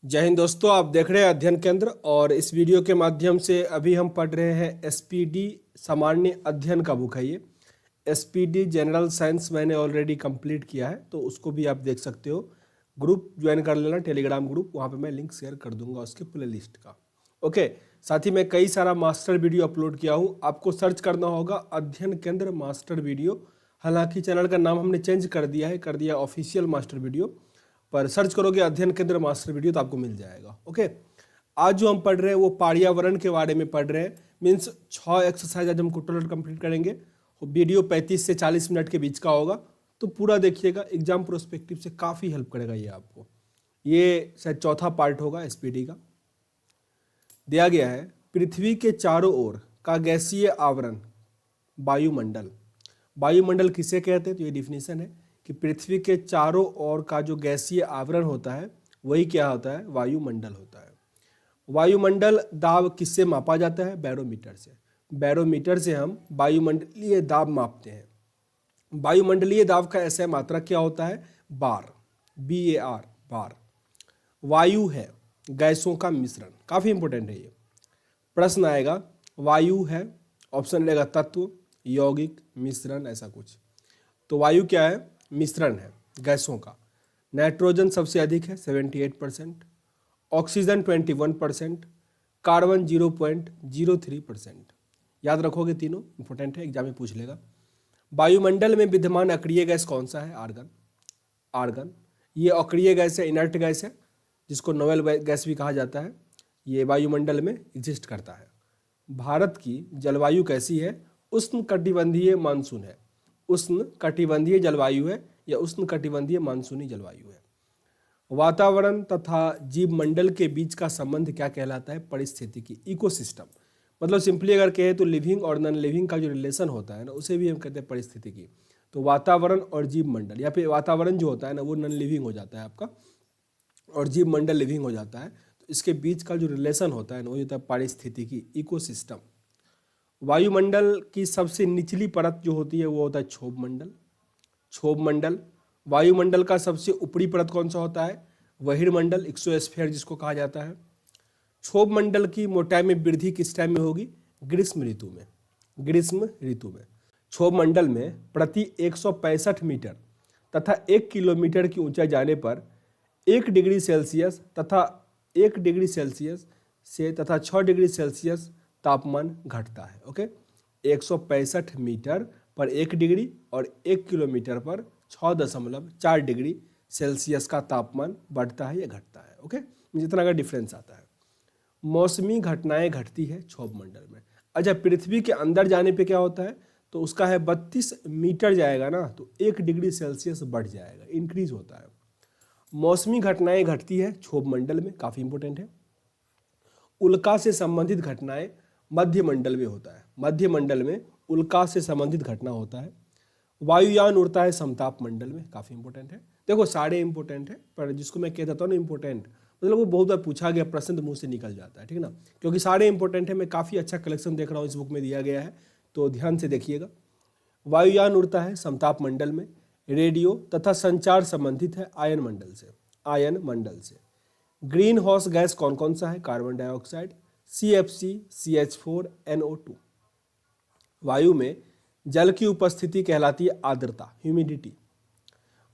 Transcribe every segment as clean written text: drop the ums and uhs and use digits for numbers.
जय हिंद दोस्तों, आप देख रहे हैं अध्ययन केंद्र और इस वीडियो के माध्यम से अभी हम पढ़ रहे हैं एसपीडी सामान्य अध्ययन का बुक है। ये एसपीडी जनरल साइंस मैंने ऑलरेडी कंप्लीट किया है, तो उसको भी आप देख सकते हो। ग्रुप ज्वाइन कर लेना, टेलीग्राम ग्रुप, वहाँ पे मैं लिंक शेयर कर दूंगा उसके प्ले लिस्ट का। ओके, साथ ही मैं कई सारा मास्टर वीडियो अपलोड किया हूँ। आपको सर्च करना होगा अध्ययन केंद्र मास्टर वीडियो। हालांकि चैनल का नाम हमने चेंज कर दिया ऑफिशियल मास्टर वीडियो, पर सर्च करोगे अध्ययन केंद्र मास्टर वीडियो तो आपको मिल जाएगा। ओके, आज जो हम पढ़ रहे हैं वो पर्यावरण के बारे में पढ़ रहे हैं। मीन्स 6 एक्सरसाइज आज हम टोटल कंप्लीट करेंगे। वीडियो 35 से 40 मिनट के बीच का होगा, तो पूरा देखिएगा। एग्जाम प्रोस्पेक्टिव से काफ़ी हेल्प करेगा ये आपको। ये शायद चौथा पार्ट होगा एसपीडी का। दिया गया है पृथ्वी के चारों ओर का गैसीय आवरण वायुमंडल। वायुमंडल किसे कहते हैं? तो ये डिफिनीशन है कि पृथ्वी के चारों ओर का जो गैसीय आवरण होता है वही क्या होता है? वायुमंडल होता है। वायुमंडल दाब किससे मापा जाता है? बैरोमीटर से। बैरोमीटर से हम वायुमंडलीय दाब मापते हैं। वायुमंडलीय दाब का ऐसा मात्रा क्या होता है? बार, BAR, बार। वायु है गैसों का मिश्रण, काफ़ी इंपॉर्टेंट है ये। प्रश्न आएगा वायु है, ऑप्शन रहेगा तत्व, यौगिक, मिश्रण, ऐसा कुछ। तो वायु क्या है? मिश्रण है गैसों का। नाइट्रोजन सबसे अधिक है 78%, ऑक्सीजन 21%, कार्बन 0.03%। याद रखोगे, तीनों इंपॉर्टेंट है, एग्जाम में पूछ लेगा। वायुमंडल में विद्यमान अक्रिय गैस कौन सा है? आर्गन। आर्गन ये अक्रिय गैस है, इनर्ट गैस है, जिसको नोवेल गैस भी कहा जाता है। ये वायुमंडल में एग्जिस्ट करता है। भारत की जलवायु कैसी है? उष्ण कटिबंधीय मानसून है। उष्ण कटिबंधीय जलवायु है या उष्ण कटिबंधीय मानसूनी जलवायु है। वातावरण तथा जीव मंडल के बीच का संबंध क्या कहलाता है? परिस्थितिकी, इकोसिस्टम। मतलब सिंपली अगर कहे तो लिविंग और नॉन लिविंग का जो रिलेशन होता है ना, उसे भी हम कहते हैं परिस्थितिकी। तो वातावरण और जीव मंडल, या फिर वातावरण जो होता है ना वो नॉन लिविंग हो जाता है आपका, और जीव मंडल लिविंग हो जाता है। तो इसके बीच का जो रिलेशन होता है ना वो होता है पारिस्थितिकी, इकोसिस्टम। वायुमंडल की सबसे निचली परत जो होती है वो होता है क्षोभ मंडल। क्षोभ मंडल। वायुमंडल का सबसे ऊपरी परत कौन सा होता है? बहिर्मंडल, एक्सोस्फीयर जिसको कहा जाता है। क्षोभ मंडल की मोटाई में वृद्धि किस टाइम में होगी? ग्रीष्म ऋतु में। ग्रीष्म ऋतु में क्षोभ मंडल में प्रति 165 मीटर तथा 1 किलोमीटर की ऊंचाई जाने पर 1 डिग्री सेल्सियस तथा 1 डिग्री सेल्सियस से तथा 6 डिग्री सेल्सियस तापमान घटता है। ओके, 165 मीटर पर 1 डिग्री और 1 किलोमीटर पर 6.4 डिग्री सेल्सियस का तापमान बढ़ता है या घटता है। ओके, जितना का डिफरेंस आता है। मौसमी घटनाएं घटती है क्षोभ मंडल में। अच्छा, पृथ्वी के अंदर जाने पे क्या होता है? तो उसका है 32 मीटर जाएगा ना, तो 1 डिग्री सेल्सियस बढ़ जाएगा, इंक्रीज होता है। मौसमी घटनाएं घटती है क्षोभ मंडल में, काफी इंपॉर्टेंट है। उल्का से संबंधित घटनाएं मध्य मंडल में होता है। मध्य मंडल में उल्का से संबंधित घटना होता है। वायुयान उड़ता है समताप मंडल में, काफी इंपॉर्टेंट है। देखो सारे इंपॉर्टेंट है, पर जिसको मैं कहता हूँ ना इंपॉर्टेंट, मतलब वो बहुत बार पूछा गया प्रश्न तो मुंह से निकल जाता है, ठीक ना, क्योंकि सारे इंपॉर्टेंट है। मैं काफी अच्छा कलेक्शन देख रहा हूँ, इस बुक में दिया गया है, तो ध्यान से देखिएगा। वायुयान उड़ता है समताप मंडल में। रेडियो तथा संचार संबंधित है आयन मंडल से। आयन मंडल से। ग्रीन हाउस गैस कौन कौन सा है? Carbon dioxide, CFC, CH4, NO2। वायु में जल की उपस्थिति कहलाती है आर्द्रता, ह्यूमिडिटी।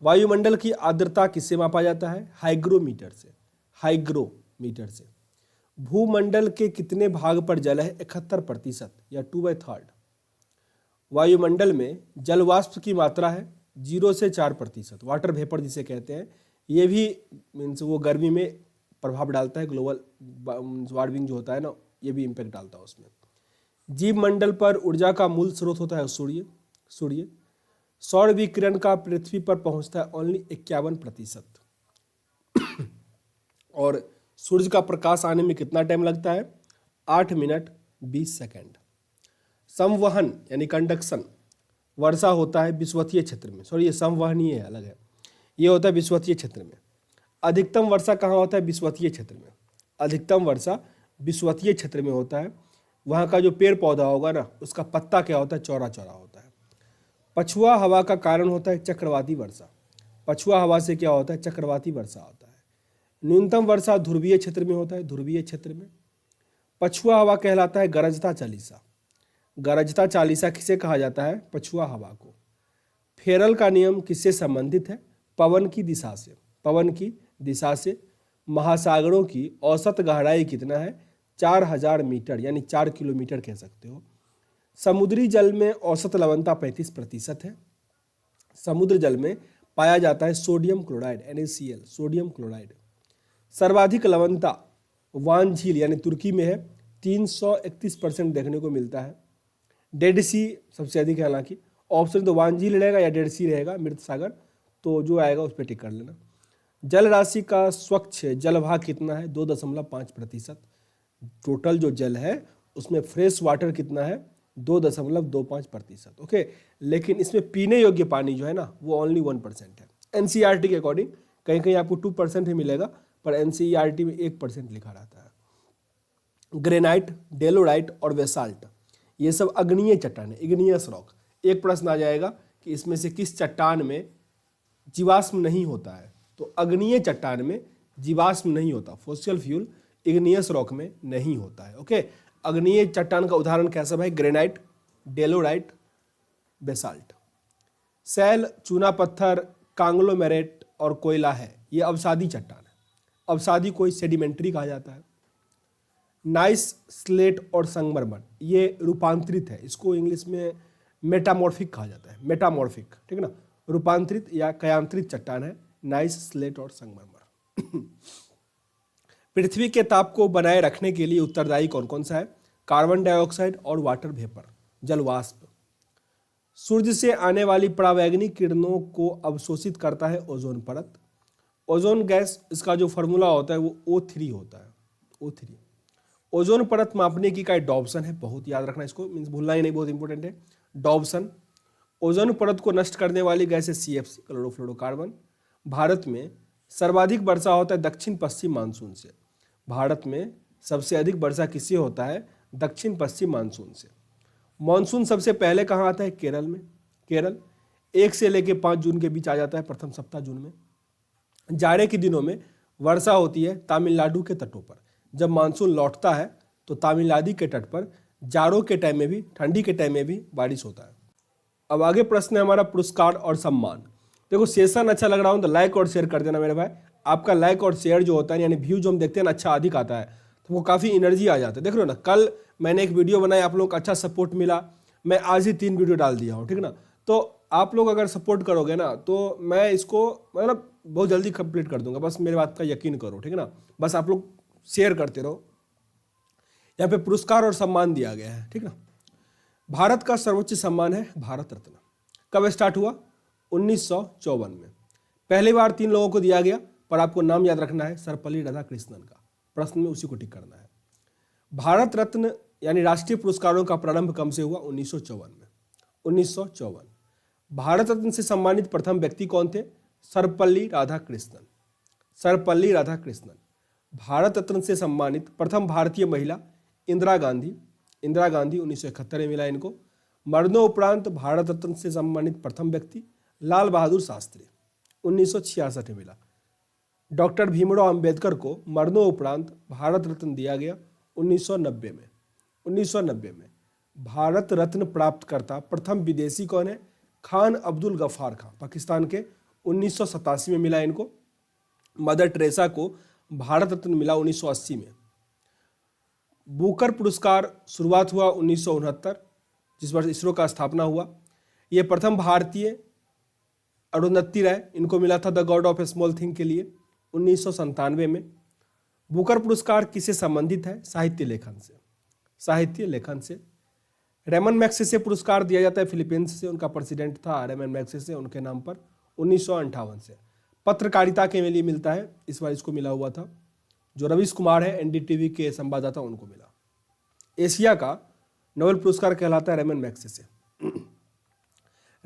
वायुमंडल की आर्द्रता किससे मापा जाता है? हाइग्रोमीटर से। हाइग्रोमीटर से। भूमंडल के कितने भाग पर जल है? 71% या 2/3। वायुमंडल में जल वाष्प की मात्रा है 0 से 4%, वाटर वेपर जिसे कहते हैं। ये भी मीन्स वो गर्मी में प्रभाव डालता है, ग्लोबल वार्मिंग जो होता है ना, ये भी इम्पैक्ट डालता है उसमें। जीव मंडल पर ऊर्जा का मूल स्रोत होता है सूर्य। सूर्य। सौर विकिरण का पृथ्वी पर पहुंचता है ओनली 51%। और सूर्य का प्रकाश आने में कितना टाइम लगता है? 8 मिनट 20 सेकेंड। संवहन यानी कंडक्शन, वर्षा होता है विषुवतीय क्षेत्र में। सॉरी, ये संवहनीय है, अलग है। ये होता है विषुवतीय क्षेत्र में। अधिकतम वर्षा कहाँ होता है? विषुवतीय क्षेत्र में। अधिकतम वर्षा विषुवतीय क्षेत्र में होता है। वहाँ का जो पेड़ पौधा होगा ना, उसका पत्ता क्या होता है? चौड़ा चौड़ा होता है। पछुआ हवा का कारण होता है चक्रवाती वर्षा। पछुआ हवा से क्या होता है? चक्रवाती वर्षा होता है। न्यूनतम वर्षा ध्रुवीय क्षेत्र में होता है, ध्रुवीय क्षेत्र में। पछुआ हवा कहलाता है गरजता चालीसा। गरजता चालीसा किसे कहा जाता है? पछुआ हवा को। फेरल का नियम किससे संबंधित है? पवन की दिशा से। पवन की दिशा से। महासागरों की औसत गहराई कितना है? 4000 मीटर यानी 4 किलोमीटर कह सकते हो। समुद्री जल में औसत लवणता 35% है। समुद्र जल में पाया जाता है sodium chloride NaCl, sodium chloride. सर्वाधिक लवणता वान झील यानी तुर्की में है, 331% देखने को मिलता है। डेड सी सबसे अधिक है, हालांकि ऑप्शन तो वान झील रहेगा या डेड सी रहेगा, मृत सागर, तो जो आएगा उस पर टिक कर लेना। जल राशि का स्वच्छ जलभाग कितना है? 2.5%। टोटल जो जल है उसमें फ्रेश वाटर कितना है? 2.25%। ओके, लेकिन इसमें पीने योग्य पानी जो है ना वो ओनली 1% है। NCERT के अकॉर्डिंग कहीं कहीं आपको 2% ही मिलेगा, पर NCERT में 1% लिखा रहता है। ग्रेनाइट, डेलोराइट और बेसाल्ट ये सब अग्नीय चट्टान है, इग्नियस रॉक। एक प्रश्न आ जाएगा कि इसमें से किस चट्टान में जीवाश्म नहीं होता है? तो अग्नीय चट्टान में जीवाश्म नहीं होता, फोसिल फ्यूल इग्नियस रॉक में नहीं होता है। ओके, अग्नीय चट्टान का उदाहरण कैसा है? Granite, डेलोराइट, basalt. सैल, चूना पत्थर, कांग्लोमेरेट और कोयला है, ये अवसादी चट्टान है। अवसादी को सेडिमेंट्री कहा जाता है। नाइस, स्लेट और संगमरमर ये रूपांतरित है, इसको इंग्लिश में मेटामॉर्फिक कहा जाता है, मेटामॉर्फिक, ठीक है ना। रूपांतरित या कयांतरित चट्टान है नाइस, स्लेट और संगमरमर। पृथ्वी के ताप को बनाए रखने के लिए उत्तरदायी कौन कौन सा है? कार्बन डाइऑक्साइड और वाटर वेपर, जल वाष्प। सूर्य से आने वाली परावैंगनिक किरणों को अवशोषित करता है ओजोन परत। ओजोन गैस, इसका जो फॉर्मूला होता है वो O3 होता है, O3। ओजोन परत मापने की इकाई डॉब्सन है, बहुत याद रखना इसको, मीन्स भूलना ही नहीं, बहुत इंपॉर्टेंट है। डॉब्सन। ओजोन परत को नष्ट करने वाली गैस है CFC, क्लोरोफ्लोरोकार्बन। भारत में सर्वाधिक वर्षा होता है दक्षिण पश्चिम मानसून से। भारत में सबसे अधिक वर्षा किससे होता है? दक्षिण पश्चिम मानसून से। मानसून सबसे पहले कहाँ आता है? केरल में। केरल 1 से लेकर 5 जून के बीच आ जाता है, प्रथम सप्ताह जून में। जाड़े के दिनों में वर्षा होती है तमिलनाडु के तटों पर। जब मानसून लौटता है तो तमिलनाडु के तट पर जाड़ों के टाइम में भी, ठंडी के टाइम में भी बारिश होता है। अब आगे प्रश्न है हमारा पुरस्कार और सम्मान। देखो, सेशन अच्छा लग रहा हो तो लाइक और शेयर कर देना मेरे भाई। आपका लाइक और शेयर जो होता है यानी व्यू जो हम देखते हैं ना अच्छा अधिक आता है, तो वो काफ़ी एनर्जी आ जाता है। देख रहे हो ना, कल मैंने एक वीडियो बनाई, आप लोग का अच्छा सपोर्ट मिला, मैं आज ही 3 वीडियो डाल दिया हूँ, ठीक है ना। तो आप लोग अगर सपोर्ट करोगे ना तो मैं इसको मतलब बहुत जल्दी कंप्लीट कर दूंगा, बस मेरे बात का यकीन करो, ठीक है ना। बस आप लोग शेयर करते रहो। यहाँ पे पुरस्कार और सम्मान दिया गया है, ठीक ना। भारत का सर्वोच्च सम्मान है भारत रत्न। कब स्टार्ट हुआ? 1954 में। पहली बार 3 लोगों को दिया गया, पर आपको नाम याद रखना है सर्वपल्ली राधाकृष्णन का। प्रश्न में उसी को टिक करना है। भारत रत्न यानी राष्ट्रीय पुरस्कारों का प्रारंभ कब से हुआ? 1954 में। 1954। भारत रत्न से सम्मानित प्रथम व्यक्ति कौन थे? सर्वपल्ली राधाकृष्णन। सर्वपल्ली राधाकृष्णन। भारत रत्न से सम्मानित प्रथम भारतीय महिला इंदिरा गांधी। इंदिरा गांधी 1971 में मिला इनको। मर्दों उपरांत भारत रत्न से सम्मानित प्रथम व्यक्ति लाल बहादुर शास्त्री, 1966 में मिला। डॉक्टर भीमराव अंबेडकर को मर्दों उपरांत भारत रत्न दिया गया 1990 में। 1990 में भारत रत्न प्राप्त करता प्रथम विदेशी कौन है? खान अब्दुल गफ्फार खान, पाकिस्तान के, 1987 में मिला इनको। मदर टेरेसा को भारत रत्न मिला 1980 में। बुकर पुरस्कार शुरुआत हुआ 1969, जिस वर्ष इसरो का स्थापना हुआ। ये प्रथम भारतीय अरुंधति राय, इनको मिला था the God of small thing के लिए 1997 में। बुकर पुरस्कार किससे संबंधित है? साहित्य लेखन से। साहित्य लेखन से। रेमन मैग्सेसे पुरस्कार दिया जाता है फिलीपींस से, उनका प्रेसिडेंट था रेमन मैग्सेसे, उनके नाम पर 1958 से। पत्रकारिता के लिए मिलता है, इस बार इसको मिला हुआ था। जो रवीश कुमार है NDTV के संवाददाता, उनको मिला। एशिया का नोबेल पुरस्कार कहलाता है रेमन मैग्सेसे।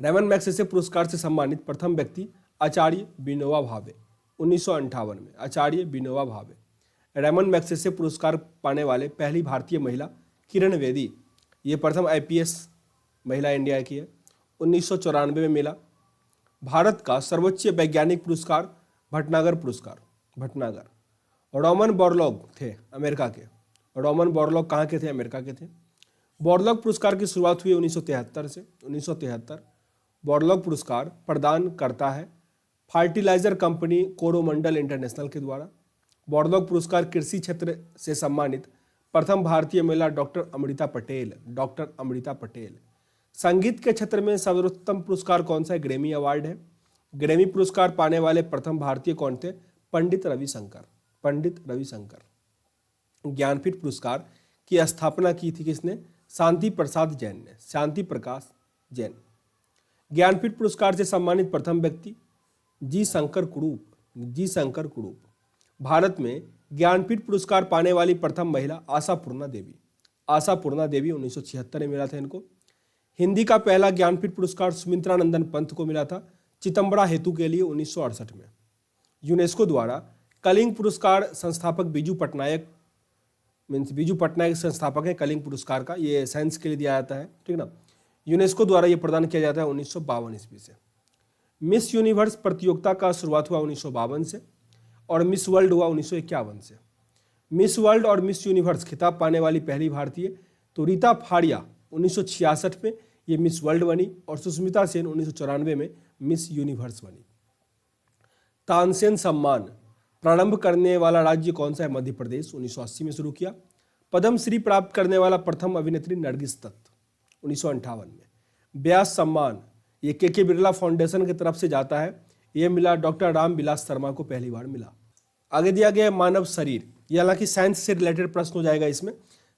रेमन मैग्सेसे पुरस्कार से सम्मानित प्रथम व्यक्ति आचार्य विनोबा भावे, 1958 में। आचार्य विनोबा भावे। रेमन मैग्सेसे पुरस्कार पाने वाले पहली भारतीय महिला किरण बेदी, ये प्रथम IPS महिला इंडिया की है, 1994 में मिला। भारत का सर्वोच्च वैज्ञानिक पुरस्कार भटनागर पुरस्कार, भटनागर। रोमन बोरलॉग थे अमेरिका के। रोमन बोरलॉग कहाँ के थे? अमेरिका के थे। बोरलॉग पुरस्कार की शुरुआत हुई 1973 से। 1973 बोरलॉग पुरस्कार प्रदान करता है फर्टिलाइजर कंपनी कोरोमंडल इंटरनेशनल के द्वारा। बोरलॉग पुरस्कार कृषि क्षेत्र से सम्मानित प्रथम भारतीय महिला डॉक्टर अमृता पटेल। डॉक्टर अमृता पटेल। संगीत के क्षेत्र में सर्वोत्तम पुरस्कार कौन सा है? ग्रैमी अवार्ड है। ग्रैमी पुरस्कार पाने वाले प्रथम भारतीय कौन थे? पंडित रविशंकर। पंडित रविशंकर। ज्ञानपीठ पुरस्कार की स्थापना की थी किसने? शांति प्रसाद जैन ने। शांति प्रकाश जैन। ज्ञानपीठ पुरस्कार से सम्मानित प्रथम व्यक्ति जी शंकर कुरूप। जी शंकर कुरूप। भारत में ज्ञानपीठ पुरस्कार पाने वाली प्रथम महिला आशापूर्णा देवी। आशापूर्णा देवी 1976 में मिला था इनको। हिंदी का पहला ज्ञानपीठ पुरस्कार सुमित्रा नंदन पंत को मिला था चिदंबरा हेतु के लिए 1968 में। यूनेस्को द्वारा कलिंग पुरस्कार संस्थापक बीजू पटनायक संस्थापक है कलिंग पुरस्कार का। ये साइंस के लिए दिया जाता है, ठीक ना। यूनेस्को द्वारा ये प्रदान किया जाता है 1952 ईस्वी से। मिस यूनिवर्स प्रतियोगिता का शुरुआत हुआ 1952 से और मिस वर्ल्ड हुआ 1951 से। मिस वर्ल्ड और मिस यूनिवर्स खिताब पाने वाली पहली भारतीय तो रीता फाड़िया 1966 में ये मिस वर्ल्ड बनी और सुष्मिता सेन 1994 में मिस यूनिवर्स बनी। तानसेन सम्मान प्रारंभ करने वाला राज्य कौन सा है? मध्य प्रदेश। 1980 में शुरू किया। पद्म श्री प्राप्त करने वाला प्रथम अभिनेत्री नरगिस दत्त 1958 में। व्यास सम्मान ये के बिरला फाउंडेशन की तरफ से जाता है। ये मिला डॉक्टर राम विलास शर्मा को पहली बार मिला। आगे दिया गया मानव शरीर। ये हालांकि साइंस से रिलेटेड प्रश्न हो जाएगा इसमें।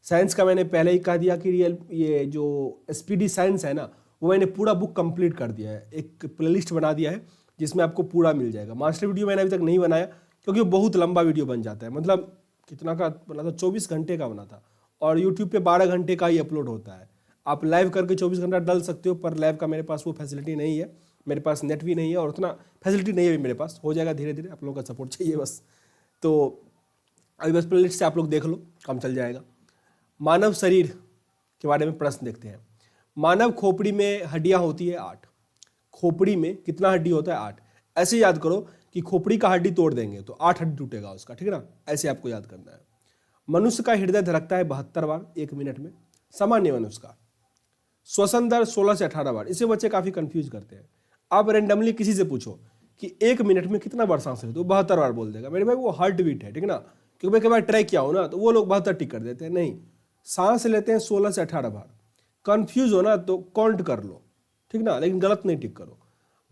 साइंस का मैंने पहले ही कह दिया कि ये जो SPD साइंस है ना, वो मैंने पूरा बुक कंप्लीट कर दिया है। एक प्लेलिस्ट बना दिया है जिसमें आपको पूरा मिल जाएगा। मास्टर वीडियो मैंने अभी तक नहीं बनाया क्योंकि वो बहुत लंबा वीडियो बन जाता है। मतलब कितना का बना था? 24 घंटे का बना था और यूट्यूब पे 12 घंटे का ही अपलोड होता है। आप लाइव करके 24 घंटा डाल सकते हो, पर लाइव का मेरे पास वो फैसिलिटी नहीं है। मेरे पास नेट भी नहीं है और उतना फैसिलिटी नहीं है मेरे पास। हो जाएगा धीरे धीरे, आप लोगों का सपोर्ट चाहिए बस। तो अभी बस प्लेलिस्ट से आप लोग देख लो, काम चल जाएगा। मानव शरीर के बारे में प्रश्न देखते हैं। मानव खोपड़ी में हड्डियां होती है 8। खोपड़ी में कितना हड्डी होता है? 8। ऐसे याद करो कि खोपड़ी का हड्डी तोड़ देंगे तो 8 हड्डी टूटेगा उसका, ठीक है ना। ऐसे आपको याद करना है। मनुष्य का हृदय धड़कता है 72 बार 1 मिनट में। सामान्य मनुष्य का श्वसन दर 16 से 18 बार। इसे बच्चे काफी कंफ्यूज करते हैं। आप रैंडमली किसी से पूछो कि 1 मिनट में कितना बार सांस लेते हो, 72 बार बोल देगा। मेरे भाई वो हार्ट बीट है, ठीक है ना। क्योंकि मैं कई बार ट्राई किया हो ना, तो वो लोग 72 टिक कर देते हैं। नहीं, सांस लेते हैं 16 से 18 बार। कंफ्यूज हो ना तो काउंट कर लो, ठीक ना, लेकिन गलत नहीं टिक करो।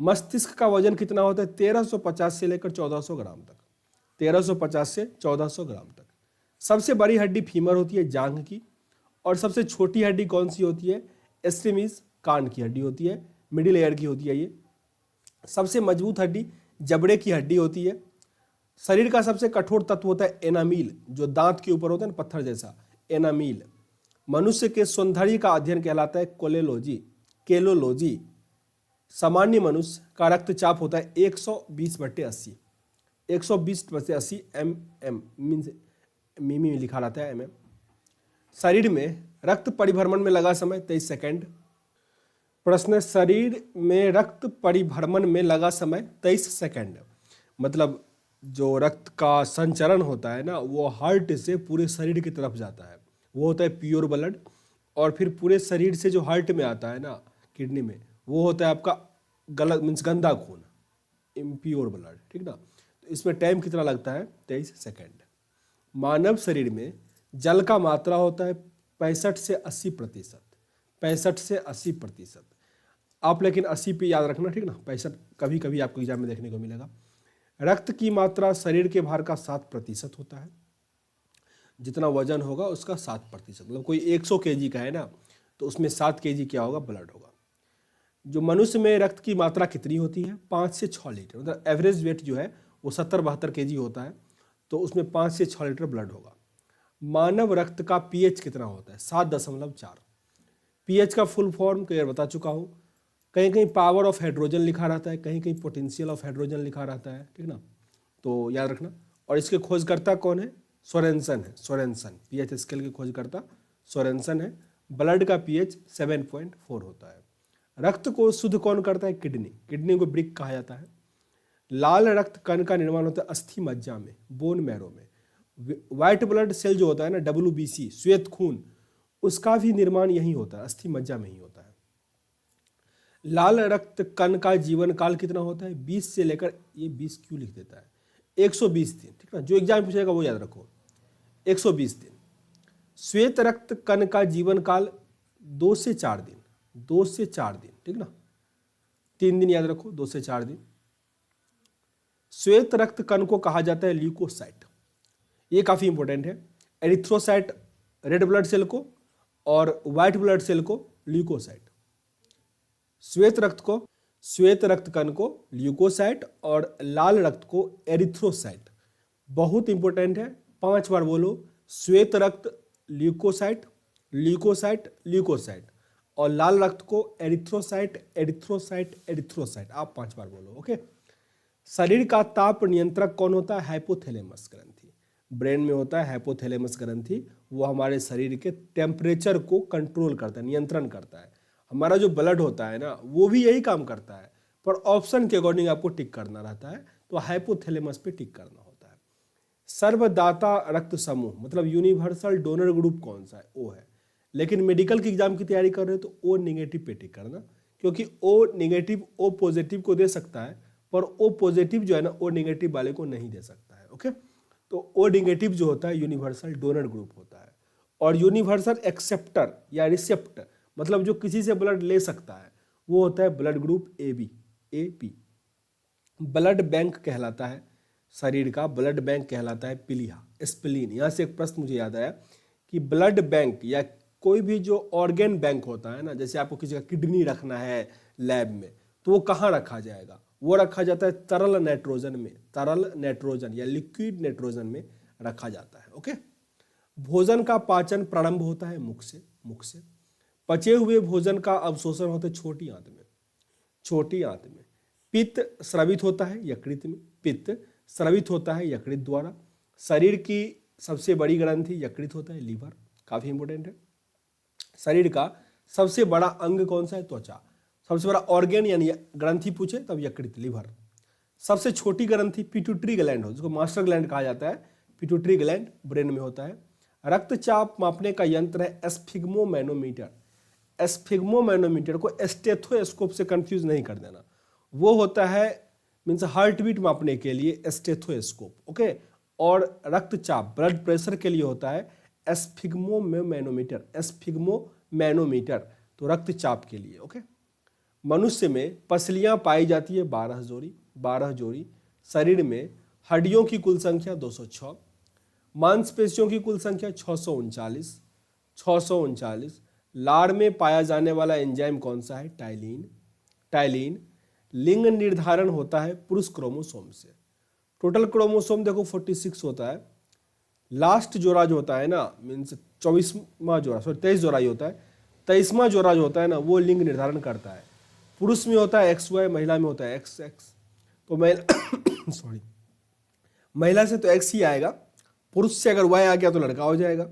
मस्तिष्क का वजन कितना होता है? 1350 से लेकर 1400 ग्राम तक। 1350 से 1400 ग्राम तक। सबसे बड़ी हड्डी फीमर होती है, जांघ की। और सबसे छोटी हड्डी कौन सी होती है? एस्ट्रेमिस, कान की हड्डी होती है, मिडिल एयर की होती है ये। सबसे मजबूत हड्डी जबड़े की हड्डी होती है। शरीर का सबसे कठोर तत्व होता है एनामील, जो दांत के ऊपर होता है ना, पत्थर जैसा, एनामील। मनुष्य के सौंदर्य का अध्ययन कहलाता है कोलेलॉजी, केलोलॉजी। सामान्य मनुष्य का रक्तचाप होता है 120/80। 120/80 mm मीन्स मिमी में लिखा रहता है mm। शरीर में रक्त परिभ्रमण में लगा समय 23 सेकेंड। प्रश्न, शरीर में रक्त परिभ्रमण में लगा समय 23 सेकेंड। मतलब जो रक्त का संचरण होता है ना, वो हार्ट से पूरे शरीर की तरफ जाता है, वो होता है प्योर ब्लड। और फिर पूरे शरीर से जो हार्ट में आता है ना, किडनी में, वो होता है आपका गलत मीन्स गंदा खून, इम्प्योर ब्लड, ठीक ना। तो इसमें टाइम कितना लगता है? 23 सेकेंड। मानव शरीर में जल का मात्रा होता है 65 से 80%। 65 से 80%। आप लेकिन 80 पे याद रखना, ठीक ना। 65 कभी कभी आपको एग्जाम में देखने को मिलेगा। रक्त की मात्रा शरीर के भार का 7% होता है। जितना वजन होगा उसका 7%। मतलब कोई 100 kg का है ना, तो उसमें 7 kg क्या होगा? ब्लड होगा। जो मनुष्य में रक्त की मात्रा कितनी होती है? 5 से 6 लीटर। मतलब एवरेज वेट जो है वो 70-72 kg होता है, तो उसमें 5 से 6 लीटर ब्लड होगा। मानव रक्त का pH कितना होता है? 7.4। pH का फुल फॉर्म क्लियर बता चुका हूँ। कहीं कहीं पावर ऑफ हाइड्रोजन लिखा रहता है, कहीं कहीं पोटेंशियल ऑफ हाइड्रोजन लिखा रहता है, ठीक ना, तो याद रखना। और इसके खोजकर्ता कौन है? सोरेनसन है, सोरेनसन। pH स्केल के खोजकर्ता सोरेनसन है। ब्लड का pH 7.4 होता है। रक्त को शुद्ध कौन करता है? किडनी। किडनी को ब्रिक कहा जाता है। लाल रक्त कण का निर्माण होता है अस्थि मज्जा में, बोन मैरो में। व्हाइट ब्लड सेल जो होता है ना, WBC, श्वेत खून, उसका भी निर्माण यहीं होता है, अस्थि मज्जा में ही होता है। लाल रक्त कण का जीवन काल कितना होता है? 20 से लेकर, ये 20 क्यों लिख देता है, 120 दिन, ठीक ना, जो एग्जाम पूछेगा वो याद रखो, 120 दिन। श्वेत रक्त कण का जीवन काल 2 से 4 दिन, 2 से 4 दिन, ठीक ना, 3 दिन याद रखो, 2 से 4 दिन। श्वेत रक्त कण को कहा जाता है ल्यूकोसाइट, ये काफी इंपॉर्टेंट है। एरिथ्रोसाइट रेड ब्लड सेल को, और व्हाइट ब्लड सेल को ल्यूकोसाइट। श्वेत रक्त कण को ल्यूकोसाइट और लाल रक्त को एरिथ्रोसाइट। बहुत इंपॉर्टेंट है, 5 बार बोलो, श्वेत रक्त ल्यूकोसाइट, ल्यूकोसाइट, ल्यूकोसाइट, और लाल रक्त को एरिथ्रोसाइट, एरिथ्रोसाइट, एरिथ्रोसाइट। आप 5 बार बोलो, ओके। शरीर का ताप नियंत्रक कौन होता है? हाइपोथैलेमस ग्रंथि। ब्रेन में होता है हाइपोथैलेमस ग्रंथि, वो हमारे शरीर के टेम्परेचर को कंट्रोल करता है, नियंत्रण करता है। हमारा जो ब्लड होता है ना, वो भी यही काम करता है, पर ऑप्शन के अकॉर्डिंग आपको टिक करना रहता है, तो हाइपोथैलेमस पे टिक करना होता है। सर्वदाता रक्त समूह मतलब यूनिवर्सल डोनर ग्रुप कौन सा है? ओ है। लेकिन मेडिकल की एग्जाम की तैयारी कर रहे हो तो ओ नेगेटिव पे टिक करना, क्योंकि ओ नेगेटिव ओ पॉजिटिव को दे सकता है, पर ओ पॉजिटिव जो है ना, ओ नेगेटिव वाले को नहीं दे सकता है, ओके। तो ओ नेगेटिव जो होता है यूनिवर्सल डोनर ग्रुप होता है। और यूनिवर्सल एक्सेप्टर या रिसेप्टर मतलब जो किसी से ब्लड ले सकता है, वो होता है blood group AB। Blood bank कहलाता है, शरीर का ब्लड बैंक कहलाता है पिलिया, स्प्लीन। यहाँ से एक प्रश्न मुझे याद आया कि ब्लड बैंक या कोई भी जो ऑर्गेन बैंक होता है ना, जैसे आपको किसी का किडनी रखना है लैब में, तो वो कहाँ रखा जाएगा? वो रखा जाता है तरल नाइट्रोजन में, तरल नाइट्रोजन या लिक्विड नाइट्रोजन में रखा जाता है, ओके। भोजन का पाचन प्रारंभ होता है मुख से। पचे हुए भोजन का अवशोषण होता है छोटी आंत में। पित्त स्रावित होता है यकृत में, पित्त स्रावित होता है यकृत द्वारा। शरीर की सबसे बड़ी ग्रंथि यकृत होता है, लीवर, काफी इंपॉर्टेंट है। शरीर का सबसे बड़ा अंग कौन सा है? त्वचा। सबसे बड़ा ऑर्गेन यानी ग्रंथि पूछे तब यकृत, लिवर। सबसे छोटी ग्रंथि पिट्यूटरी ग्लैंड हो, जिसको मास्टर ग्लैंड कहा जाता है, पिट्यूटरी ग्लैंड ब्रेन में होता है। रक्तचाप मापने का यंत्र है स्फिग्मोमैनोमीटर। स्फिग्मोमैनोमीटर को स्टेथोस्कोप से कंफ्यूज नहीं कर देना, वो होता है मीन्स हार्ट बीट मापने के लिए स्टेथोस्कोप, ओके। और रक्तचाप ब्लड प्रेशर के लिए होता है स्फिग्मोमैनोमीटर, तो रक्तचाप के लिए, ओके। मनुष्य में पसलियां पाई जाती है 12 जोड़ी। शरीर में हड्डियों की कुल संख्या 206, मांसपेशियों की कुल संख्या 639। लार में पाया जाने वाला एंजाइम कौन सा है? टाइलिन। लिंग निर्धारण होता है पुरुष क्रोमोसोम से। टोटल क्रोमोसोम देखो 46 होता है। लास्ट जोड़ा जो होता है ना, मीन्स 23वां जोड़ा, सॉरी 23 जोड़ा ही होता है। 23वां जोड़ा जो होता है ना, वो लिंग निर्धारण करता है। पुरुष में होता है XY, महिला में होता है XX। तो सॉरी, महिला से तो X ही आएगा, पुरुष से अगर Y आ गया तो लड़का हो जाएगा,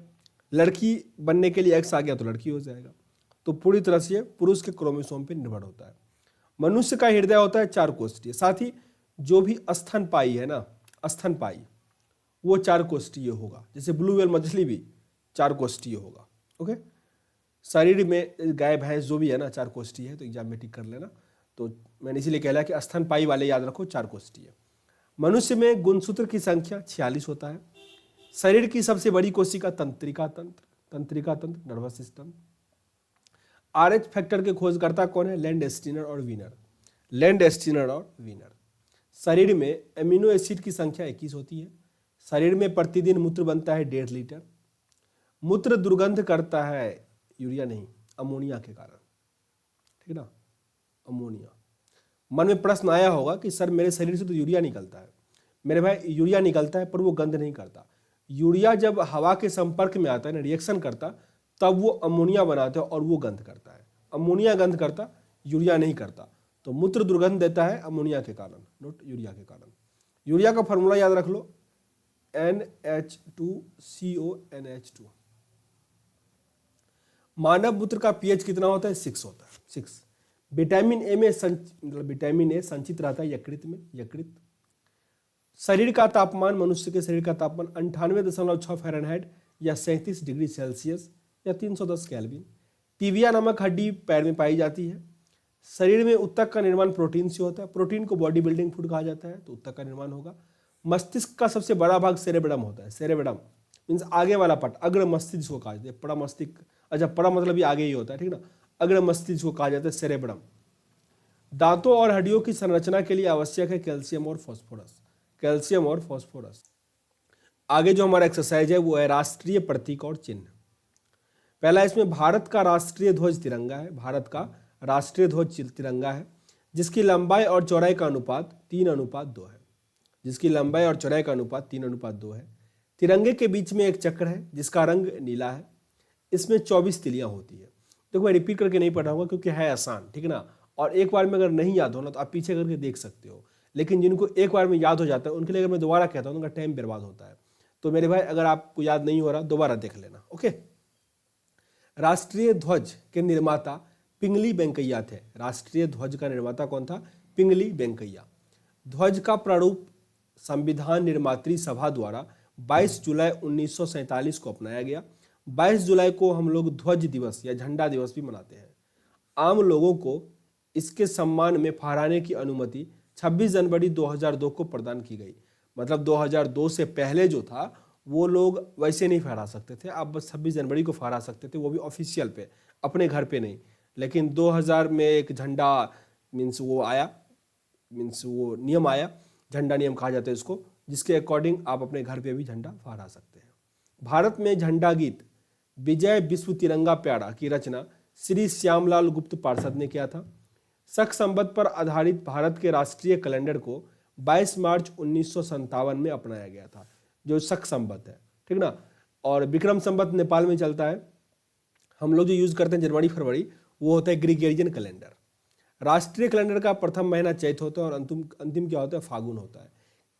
लड़की बनने के लिए X आ गया तो लड़की हो जाएगा। तो पूरी तरह से पुरुष के क्रोमोसोम पर निर्भर होता है। मनुष्य का हृदय होता है 4 कोष्ठीय। साथ ही जो भी स्तनपायी है ना, स्तनपायी, वो 4 कोष्ठीय होगा। जैसे ब्लू व्हेल मछली भी 4 कोष्ठीय होगा, ओके। शरीर में गाय भैंस जो भी है ना 4 कोष्ठीय है, तो एग्जाम में टिक कर लेना। तो मैंने इसीलिए कहला कि स्तनपायी वाले याद रखो 4 कोष्ठीय। मनुष्य में गुणसूत्र की संख्या 46 होता है। शरीर की सबसे बड़ी कोशिका तंत्रिका तंत्र, नर्वस सिस्टम। RH फैक्टर के खोजकर्ता कौन है? लैंड स्टीनर और वीनर। शरीर में एमिनो एसिड की संख्या 21 होती है। शरीर में प्रतिदिन मूत्र बनता है 1.5 लीटर। मूत्र दुर्गंध करता है, यूरिया नहीं, अमोनिया के कारण, ठीक ना, अमोनिया। मन में प्रश्न आया होगा कि सर मेरे शरीर से तो यूरिया निकलता है। मेरे भाई, यूरिया निकलता है पर वो गंध नहीं करता। यूरिया जब हवा के संपर्क में आता है ना, रिएक्शन करता, तब वो अमोनिया बनाता है और वो गंध करता है। अमोनिया गंध करता, यूरिया नहीं करता। तो मूत्र दुर्गंध देता है अमोनिया के कारण, नोट यूरिया के कारण। यूरिया का फॉर्मूला याद रख लो, NH2CONH2। मानव मूत्र का pH कितना होता है? 6 होता है, 6। विटामिन ए संचित रहता है यकृत में, शरीर का तापमान, मनुष्य के शरीर का तापमान 98.6 फ़ारेनहाइट या 37 डिग्री सेल्सियस या 310 केल्विन। टिबिया नामक हड्डी पैर में पाई जाती है। शरीर में ऊतक का निर्माण प्रोटीन से होता है। प्रोटीन को बॉडी बिल्डिंग फूड कहा जाता है, तो ऊतक का निर्माण होगा। मस्तिष्क का सबसे बड़ा भाग सेरेबेडम होता है। सेरेबेडम मीन्स आगे वाला पट, अग्र मस्तिष्क को कहा जाता है। पड़ा मस्तिष्क, अच्छा पड़ा मतलब ये आगे ही होता है, ठीक ना। अग्र मस्तिष्क को कहा जाता है सेरेबेडम। दांतों और हड्डियों की संरचना के लिए आवश्यक है कैल्शियम और फास्फोरस। कैल्शियम और फास्फोरस। आगे जो हमारा एक्सरसाइज है वो है राष्ट्रीय प्रतीक और चिन्ह। पहला इसमें भारत का राष्ट्रीय ध्वज तिरंगा है। भारत का राष्ट्रीय ध्वज तिरंगा है, जिसकी लंबाई और चौड़ाई का अनुपात 3:2 है। जिसकी लंबाई और चौड़ाई का अनुपात 3:2 है। तिरंगे के बीच में एक चक्र है जिसका रंग नीला है। इसमें 24 तिलियां होती है। देखो मैं रिपीट करके नहीं पढ़ाऊंगा क्योंकि है आसान, ठीक है ना। और एक बार में अगर नहीं याद हो ना तो आप पीछे करके देख सकते हो, लेकिन जिनको एक बार में याद हो जाता है उनके लिए अगर मैं दोबारा कहता हूँ तो उनका टाइम बर्बाद होता है। तो मेरे भाई अगर आपको याद नहीं हो रहा दोबारा देख लेना, ओके। राष्ट्रीय ध्वज के निर्माता पिंगली वेंकैया थे। राष्ट्रीय ध्वज का निर्माता कौन था? पिंगली वेंकैया। ध्वज का प्रारूप संविधान निर्मात्री सभा द्वारा 22 जुलाई 1947 को अपनाया गया। 22 जुलाई को हम लोग ध्वज दिवस या झंडा दिवस भी मनाते हैं। आम लोगों को इसके सम्मान में फहराने की अनुमति 26 जनवरी 2002 को प्रदान की गई। मतलब 2002 से पहले जो था वो लोग वैसे नहीं फहरा सकते थे, आप बस 26 जनवरी को फहरा सकते थे, वो भी ऑफिशियल पे, अपने घर पे नहीं। लेकिन 2000 में एक झंडा मीन्स वो आया, मीन्स वो नियम आया, झंडा नियम कहा जाता है इसको, जिसके अकॉर्डिंग आप अपने घर पे भी झंडा फहरा सकते हैं। भारत में झंडा गीत विजय विश्व तिरंगा प्यारा की रचना श्री श्यामलाल गुप्त पार्षद ने किया था। शक संवत पर आधारित भारत के राष्ट्रीय कैलेंडर को 22 मार्च 1957 में अपनाया गया था, जो शक संवत है, ठीक ना। और विक्रम संवत नेपाल में चलता है। हम लोग जो यूज करते हैं जनवरी फरवरी, वो होता है ग्रिगोरियन कैलेंडर। राष्ट्रीय कैलेंडर का प्रथम महीना चैत होता है और अंतिम क्या होता है? फागुन होता है।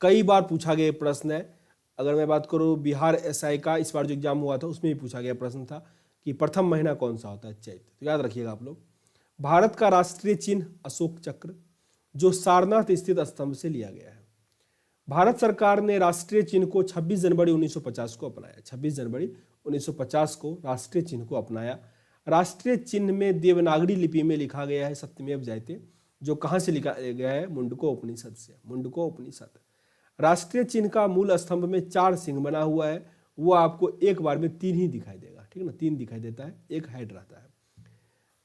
कई बार पूछा गया प्रश्न है। अगर मैं बात करूँ बिहार एसआई का, इस बार जो एग्जाम हुआ था उसमें भी पूछा गया प्रश्न था कि प्रथम महीना कौन सा होता है? चैत। तो याद रखिएगा आप लोग। भारत का राष्ट्रीय चिन्ह अशोक चक्र, जो सारनाथ स्थित स्तंभ से लिया गया है। भारत सरकार ने राष्ट्रीय चिन्ह को 26 जनवरी 1950 को अपनाया। 26 जनवरी 1950 को राष्ट्रीय चिन्ह को अपनाया। राष्ट्रीय चिन्ह में देवनागरी लिपि में लिखा गया है सत्यमेव जयते, जो कहाँ से लिखा गया है? मुंडको उपनिषद से। मुंडको उपनिषद। राष्ट्रीय चिन्ह का मूल स्तंभ में 4 सिंह बना हुआ है। वो आपको एक बार में 3 ही दिखाई देगा, ठीक है ना। 3 दिखाई देता है, एक हेड रहता है।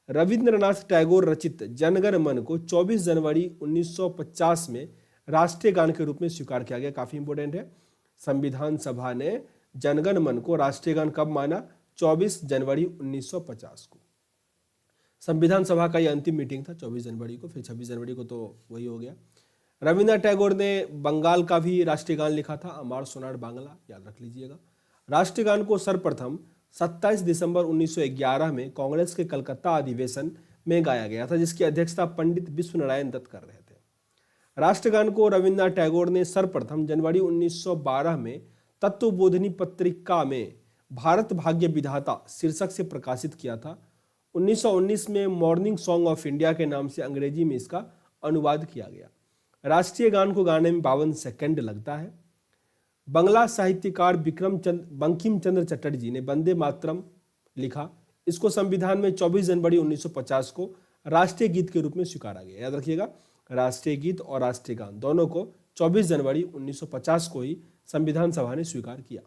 रविंद्रनाथ टैगोर रचित जनगण मन को 24 जनवरी 1950 में राष्ट्रीय गान के रूप में स्वीकार किया गया। काफी इंपोर्टेंट है। संविधान सभा ने जनगण मन को राष्ट्रीय गान कब माना? 24 जनवरी 1950 को। संविधान सभा का यह अंतिम मीटिंग था 24 जनवरी को, फिर 26 जनवरी को तो वही हो गया। रविन्द्रनाथ टैगोर ने बंगाल का भी राष्ट्रीय गान लिखा था, अमार सोनार बांग्ला, याद रख लीजिएगा। राष्ट्रीय गान को सर्वप्रथम 27 दिसंबर 1911 में कांग्रेस के कलकत्ता अधिवेशन में गाया गया था, जिसकी अध्यक्षता पंडित विश्वनारायण दत्त कर रहे थे। राष्ट्रगान को रविन्द्रनाथ टैगोर ने सर्वप्रथम जनवरी 1912 में तत्वबोधिनी पत्रिका में भारत भाग्य विधाता शीर्षक से प्रकाशित किया था। 1919 में मॉर्निंग सॉन्ग ऑफ इंडिया के नाम से अंग्रेजी में इसका अनुवाद किया गया। राष्ट्रीय गान को गाने में 52 सेकंड लगता है। बंगला साहित्यकार बंकिम चंद्र चटर्जी ने वंदे मातरम लिखा। इसको संविधान में 24 जनवरी 1950 को राष्ट्रीय गीत के रूप में स्वीकारा गया। याद रखिएगा, राष्ट्रीय गीत और राष्ट्रीय गान दोनों को 24 जनवरी 1950 को ही संविधान सभा ने स्वीकार किया।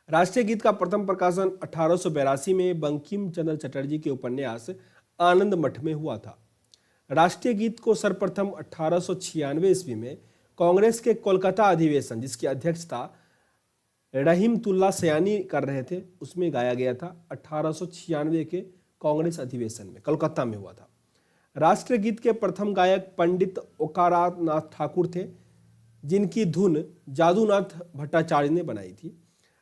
राष्ट्रीय गीत का प्रथम प्रकाशन 1882 में बंकिम चंद्र चटर्जी के उपन्यास आनंद मठ में हुआ था। राष्ट्रीय गीत को सर्वप्रथम 1896 ईस्वी में कांग्रेस के कोलकाता अधिवेशन, जिसकी अध्यक्षता रहीमतुल्ला सयानी कर रहे थे, उसमें गाया गया था। 1896 के कांग्रेस अधिवेशन में कोलकाता में हुआ था। राष्ट्रीय गीत के प्रथम गायक पंडित ओकारानाथ ठाकुर थे, जिनकी धुन जादूनाथ भट्टाचार्य ने बनाई थी।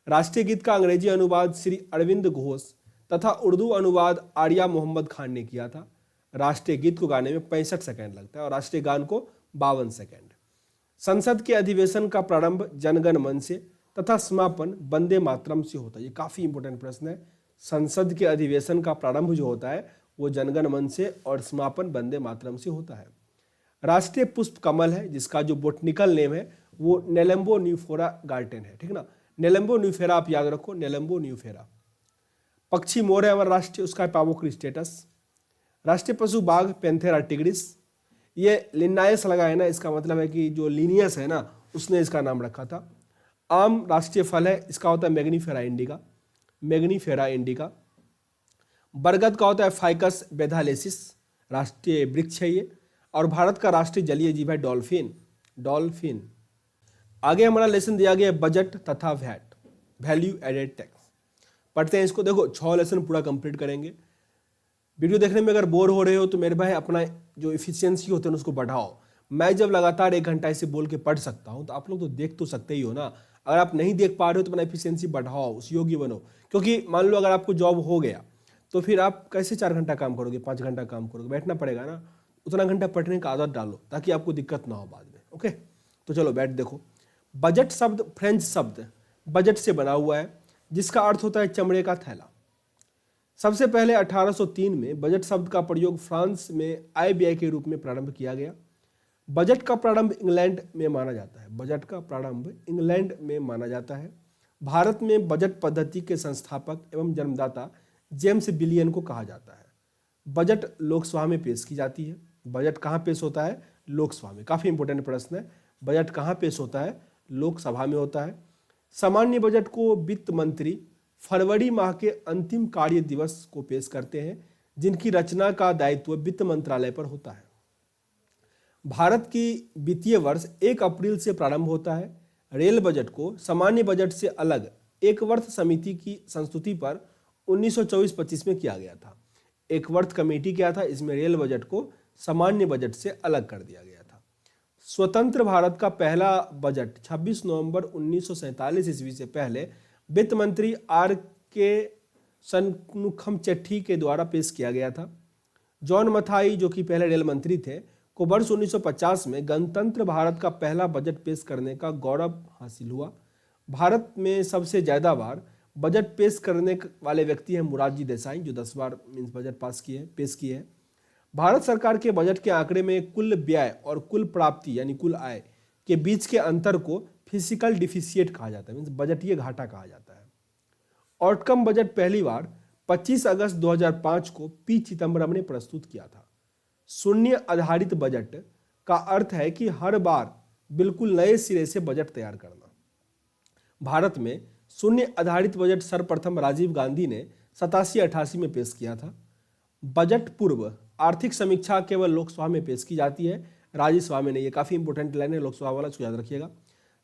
राष्ट्रीय गीत का अंग्रेजी अनुवाद श्री अरविंद घोष तथा उर्दू अनुवाद आर्या मोहम्मद खान ने किया था। राष्ट्रीय गीत को गाने में 65 सेकंड लगता है और राष्ट्रीय गान को 52 सेकंड। संसद के अधिवेशन का प्रारंभ जनगण मन से तथा समापन वंदे मातरम से होता है। ये काफी इंपोर्टेंट प्रश्न है। संसद के अधिवेशन का प्रारंभ जो होता है वो जनगण मन से और समापन वंदे मातरम से होता है। राष्ट्रीय पुष्प कमल है, जिसका जो बोटनिकल नेम है वो नेलेम्बो न्यूफोरा गार्टेन है, ठीक ना। नेलेम्बो न्यूफेरा आप याद रखो, नेलेम्बो न्यूफेरा। पक्षी मोर है हमारा राष्ट्रीय, उसका है पावोक स्टेटस। राष्ट्रीय पशु बाघ पेंथेरा टिग्रिस। ये लिनायस लगा है ना, इसका मतलब है कि जो लिनियस है ना उसने इसका नाम रखा था। आम राष्ट्रीय फल है, इसका होता है मैग्नीफेरा इंडिका, मैग्नीफेरा इंडिका। बरगद का होता है फाइकस बेथालेसिस, राष्ट्रीय वृक्ष है ये। और भारत का राष्ट्रीय जलीय जीव है डॉल्फिन, डॉल्फिन। आगे हमारा लेसन दिया गया है बजट तथा वैट, वैल्यू एडेड टैक्स। पढ़ते हैं इसको। देखो 6 लेसन पूरा कंप्लीट करेंगे। वीडियो देखने में अगर बोर हो रहे हो तो मेरे भाई अपना जो इफिशियंसी होते हैं उसको बढ़ाओ। मैं जब लगातार 1 घंटा ऐसे बोल के पढ़ सकता हूँ तो आप लोग तो देख तो सकते ही हो ना। अगर आप नहीं देख पा रहे हो तो अपना इफिशियंसी बढ़ाओ, उस योग्य बनो। क्योंकि मान लो अगर आपको जॉब हो गया तो फिर आप कैसे 4 घंटा काम करोगे, 5 घंटा काम करोगे, बैठना पड़ेगा ना। उतना घंटा पढ़ने का आदत डालो ताकि आपको दिक्कत ना हो बाद में। ओके, तो चलो बैठ देखो। बजट शब्द फ्रेंच शब्द बजट से बना हुआ है, जिसका अर्थ होता है चमड़े का थैला। सबसे पहले 1803 में बजट शब्द का प्रयोग फ्रांस में आय व्यय के रूप में प्रारंभ किया गया। बजट का प्रारंभ इंग्लैंड में माना जाता है, बजट का प्रारंभ इंग्लैंड में माना जाता है। भारत में बजट पद्धति के संस्थापक एवं जन्मदाता जेम्स बिलियन को कहा जाता है। बजट लोकसभा में पेश की जाती है। बजट कहाँ पेश होता है? लोकसभा में। काफी इंपॉर्टेंट प्रश्न है। बजट कहाँ पेश होता है? लोकसभा में होता है। सामान्य बजट को वित्त मंत्री फरवरी माह के अंतिम कार्य दिवस को पेश करते हैं, जिनकी रचना का दायित्व वित्त मंत्रालय पर होता है। भारत की वित्तीय वर्ष 1 अप्रैल से प्रारंभ होता है। रेल बजट को सामान्य बजट से अलग एक वर्ष समिति की संस्तुति पर 1924-25 में किया गया था। एक वर्ष कमेटी क्या था? इसमें रेल बजट को सामान्य बजट से अलग कर दिया गया था। स्वतंत्र भारत का पहला बजट 26 नवंबर 1947 ईस्वी से पहले वित्त मंत्री R.K. शनमुखम-चेट्टी के द्वारा पेश किया गया था। जॉन मथाई, जो कि पहले रेल मंत्री थे, को वर्ष 1950 में गणतंत्र भारत का पहला बजट पेश करने का गौरव हासिल हुआ। भारत में सबसे ज्यादा बार बजट पेश करने वाले व्यक्ति हैं मोरारजी देसाई, जो 10 बार बजट पेश किए हैं। भारत सरकार के बजट के आंकड़े में कुल व्यय और कुल प्राप्ति यानी कुल आय के बीच के अंतर को फिजिकल डिफिशिएट कहा जाता है, बजटीय घाटा कहा जाता है। आउटकम बजट पहली बार 25 अगस्त 2005 को पी चिदम्बरम ने प्रस्तुत किया था। शून्य आधारित बजट का अर्थ है कि हर बार बिल्कुल नए सिरे से बजट तैयार करना। भारत में शून्य आधारित बजट सर्वप्रथम राजीव गांधी ने 87-88 में पेश किया था। बजट पूर्व आर्थिक समीक्षा केवल लोकसभा में पेश की जाती है, राज्यसभा में नहीं। ये काफी इंपोर्टेंट लाइन है, लोकसभा वाला इसको याद रखिएगा।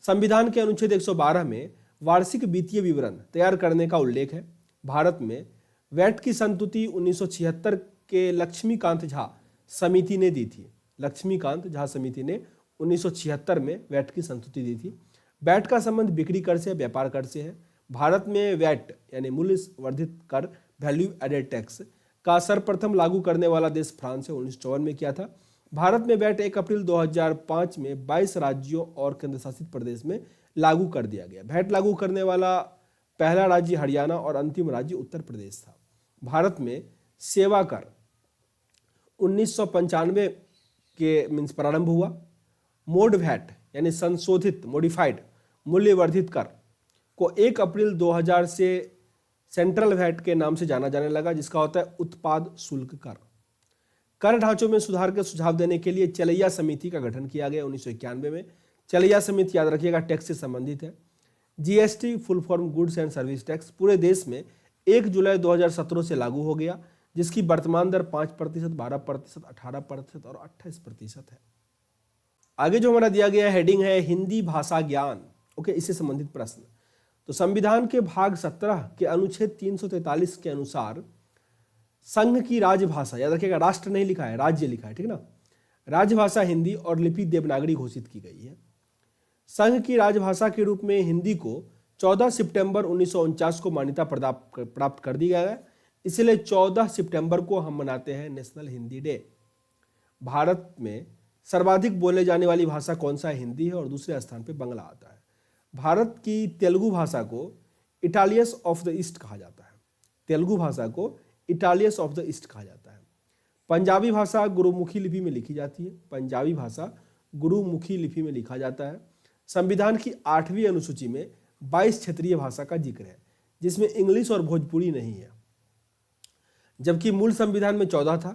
संविधान के अनुच्छेद 112 में वार्षिक वित्तीय विवरण तैयार करने का उल्लेख है। भारत में वैट की संस्तुति 1976 के लक्ष्मीकांत झा समिति ने दी थी। लक्ष्मीकांत झा समिति ने 1976 में वैट की संस्तुति दी थी। वैट का संबंध बिक्री कर से, व्यापार कर से है। भारत में वैट यानी मूल्य वर्धित कर, वैल्यू एडेड टैक्स का सर्वप्रथम लागू करने वाला देश फ्रांस है, 1954 में किया था। भारत में वैट 1 अप्रैल 2005 में 22 राज्यों और केंद्र शासित प्रदेश में लागू कर दिया गया। वैट लागू करने वाला पहला राज्य हरियाणा और अंतिम राज्य उत्तर प्रदेश था। भारत में सेवा कर 1995 के प्रारंभ हुआ। मोड वैट यानी संशोधित मॉडिफाइड मूल्य वर्धित कर को 1 अप्रैल 2000 से सेंट्रल वैट के नाम से जाना जाने लगा, जिसका होता है उत्पाद शुल्क कर। कर ढांचों में सुधार के सुझाव देने के लिए चलैया समिति का गठन किया गया 1991 में। चलैया समिति याद रखिएगा टैक्स से संबंधित है। GST full form goods and service tax पूरे देश में 1 जुलाई 2017 से लागू हो गया, जिसकी वर्तमान दर 5%, 12%, 18% और 28% है। आगे जो हमारा दिया गया हेडिंग है हिंदी भाषा ज्ञान। ओके, इससे संबंधित प्रश्न। तो संविधान के भाग 17 के अनुच्छेद 343 के अनुसार संघ की राजभाषा, याद रखिएगा राष्ट्र नहीं लिखा है, राज्य लिखा है, ठीक ना। राजभाषा हिंदी और लिपि देवनागरी घोषित की गई है। संघ की राजभाषा के रूप में हिंदी को 14 सितंबर 1949 को मान्यता प्राप्त कर दी गया है। इसलिए 14 सितंबर को हम मनाते हैं नेशनल हिंदी डे। भारत में सर्वाधिक बोले जाने वाली भाषा कौन सा है? हिंदी है, और दूसरे स्थान पर बांग्ला आता है। भारत की तेलुगु भाषा को इटालियस ऑफ द ईस्ट कहा जाता है। तेलुगु भाषा को इटालियस ऑफ द ईस्ट कहा जाता है। पंजाबी भाषा गुरुमुखी लिपि में लिखी जाती है। पंजाबी भाषा गुरुमुखी लिपि में लिखा जाता है। संविधान की 8वीं अनुसूची में 22 क्षेत्रीय भाषा का जिक्र है, जिसमें इंग्लिश और भोजपुरी नहीं है, जबकि मूल संविधान में 14 था।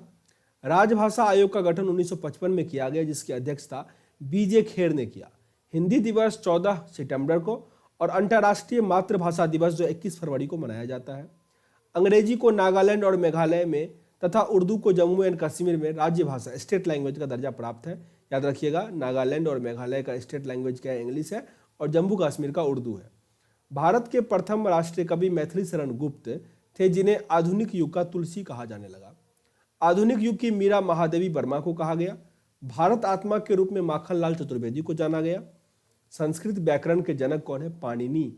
राजभाषा आयोग का गठन 1955 में किया गया, जिसकी अध्यक्षता बीजे खेर ने किया। हिंदी दिवस 14 सितंबर को और अंतर्राष्ट्रीय मातृभाषा दिवस जो 21 फरवरी को मनाया जाता है। अंग्रेजी को नागालैंड और मेघालय में तथा उर्दू को जम्मू एंड कश्मीर में राज्य भाषा स्टेट लैंग्वेज का दर्जा प्राप्त है। याद रखिएगा, नागालैंड और मेघालय का स्टेट लैंग्वेज क्या है? इंग्लिश है, और जम्मू कश्मीर का उर्दू है। भारत के प्रथम राष्ट्रीय कवि मैथिली शरण गुप्त थे, जिन्हें आधुनिक युग का तुलसी कहा जाने लगा। आधुनिक युग की मीरा महादेवी वर्मा को कहा गया। भारत आत्मा के रूप में माखनलाल चतुर्वेदी को जाना गया। संस्कृत व्याकरण के जनक कौन है? पाणिनि।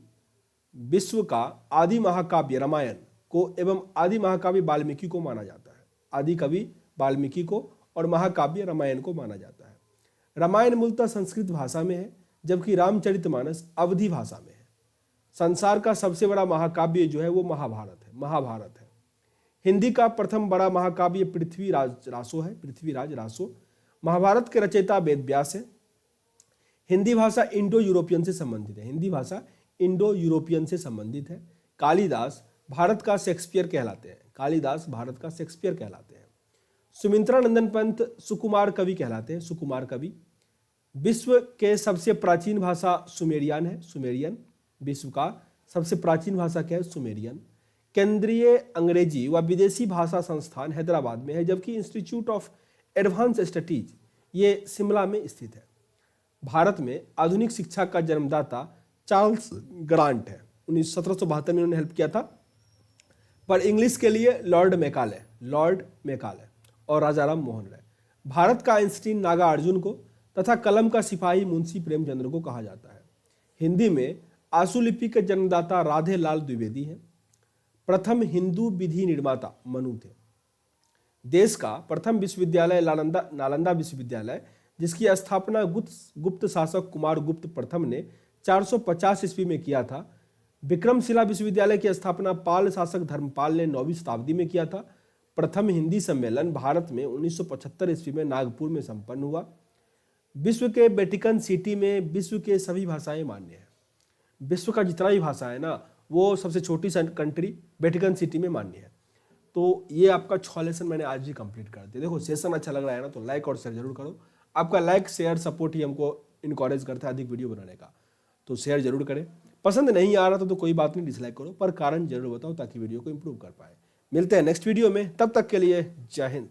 विश्व का आदि महाकाव्य रामायण को एवं आदि महाकाव्य वाल्मीकि को माना जाता है। आदि कवि वाल्मीकि को और महाकाव्य रामायण को माना जाता है। रामायण मूलतः संस्कृत भाषा में है, जबकि रामचरितमानस अवधी भाषा में है। संसार का सबसे बड़ा महाकाव्य जो है वो महाभारत है। हिंदी का प्रथम बड़ा महाकाव्य पृथ्वीराज रासो। महाभारत के रचयिता वेद व्यास है। हिंदी भाषा इंडो यूरोपियन से संबंधित है। कालिदास भारत का शेक्सपियर कहलाते हैं। सुमित्रा नंदन पंत सुकुमार कवि कहलाते हैं। विश्व के सबसे प्राचीन भाषा सुमेरियन। विश्व का सबसे प्राचीन भाषा क्या है? सुमेरियन। केंद्रीय अंग्रेजी व विदेशी भाषा संस्थान हैदराबाद में है, जबकि इंस्टीट्यूट ऑफ एडवांस स्टडीज ये शिमला में स्थित है। भारत में आधुनिक शिक्षा का जन्मदाता चार्ल्स ग्रांट है। 1772 में उन्होंने हेल्प किया था। पर इंग्लिश के लिए लॉर्ड मैकाले और राजाराम मोहन राय। भारत का आइंस्टीन नागार्जुन को तथा कलम का सिपाही मुंशी प्रेमचंद्र को कहा जाता है। हिंदी में आशुलिपि के जन्मदाता राधे लाल द्विवेदी हैं। प्रथम हिंदू विधि निर्माता मनु थे। देश का प्रथम विश्वविद्यालय नालंदा विश्वविद्यालय, जिसकी स्थापना गुप्त शासक कुमार गुप्त प्रथम ने 450 ईस्वी में किया था। विक्रमशिला विश्वविद्यालय की स्थापना पाल शासक धर्मपाल ने 9वीं शताब्दी में किया था। प्रथम हिंदी सम्मेलन भारत में 1975 ईस्वी में नागपुर में संपन्न हुआ। विश्व के वेटिकन सिटी में विश्व के सभी भाषाएं मान्य है। विश्व का जितना भी भाषा है ना, वो सबसे छोटी कंट्री वेटिकन सिटी में मान्य है। तो ये आपका 6 लेसन मैंने आज ही कंप्लीट कर दिया। देखो, सेशन अच्छा लग रहा है ना, तो लाइक और शेयर जरूर करो। आपका लाइक शेयर सपोर्ट ही हमको इनकरेज करता है अधिक वीडियो बनाने का, तो शेयर जरूर करें। पसंद नहीं आ रहा तो कोई बात नहीं, डिसलाइक करो, पर कारण जरूर बताओ ताकि वीडियो को इंप्रूव कर पाए। मिलते हैं नेक्स्ट वीडियो में, तब तक के लिए जय हिंद।